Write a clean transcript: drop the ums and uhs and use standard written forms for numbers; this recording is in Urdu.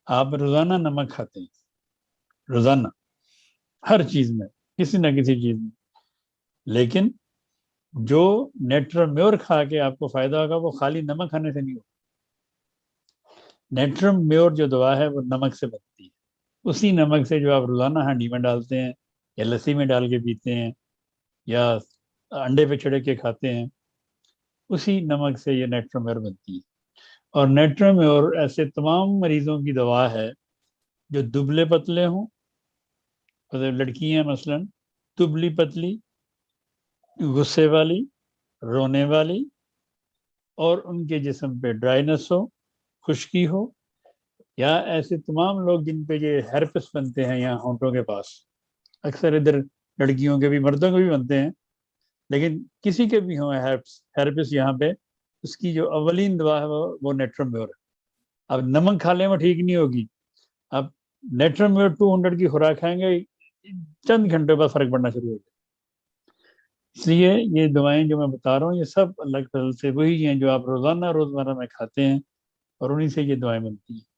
آپ روزانہ نمک کھاتے ہیں، روزانہ ہر چیز میں، کسی نہ کسی چیز میں، لیکن جو نیٹرم میور کھا کے آپ کو فائدہ ہوگا وہ خالی نمک کھانے سے نہیں ہوگا۔ نیٹرم میور جو دوا ہے وہ نمک سے بنتی ہے، اسی نمک سے جو آپ روزانہ ہانڈی میں ڈالتے ہیں یا لسی میں ڈال کے پیتے ہیں یا انڈے پہ چھڑک کے کھاتے ہیں، اسی نمک سے یہ نیٹرم میور بنتی ہے۔ اور نیٹرم میور ایسے تمام مریضوں کی دوا ہے جو دبلے پتلے ہوں، لڑکیاں مثلاً دبلی پتلی، غصے والی، رونے والی، اور ان کے جسم پہ ڈرائنس ہو، خشکی ہو، یا ایسے تمام لوگ جن پہ یہ ہیرپس بنتے ہیں یہاں ہونٹوں کے پاس، اکثر ادھر لڑکیوں کے بھی مردوں کے بھی بنتے ہیں، لیکن کسی کے بھی ہوں ہیرپس یہاں پہ، اس کی جو اولین دوا ہے وہ نیٹرم میور ہے۔ اب نمک کھا لیں وہ ٹھیک نہیں ہوگی، اب نیٹرم میور 200 کی خوراک کھائیں گے، چند گھنٹوں بعد فرق پڑنا شروع ہو جائے۔ اس لیے یہ دوائیں جو میں بتا رہا ہوں یہ سب اللہ کے فضل سے وہی ہیں جو آپ روزانہ روزمرہ میں کھاتے ہیں، اور انہیں سے یہ دوائیں بنتی ہیں۔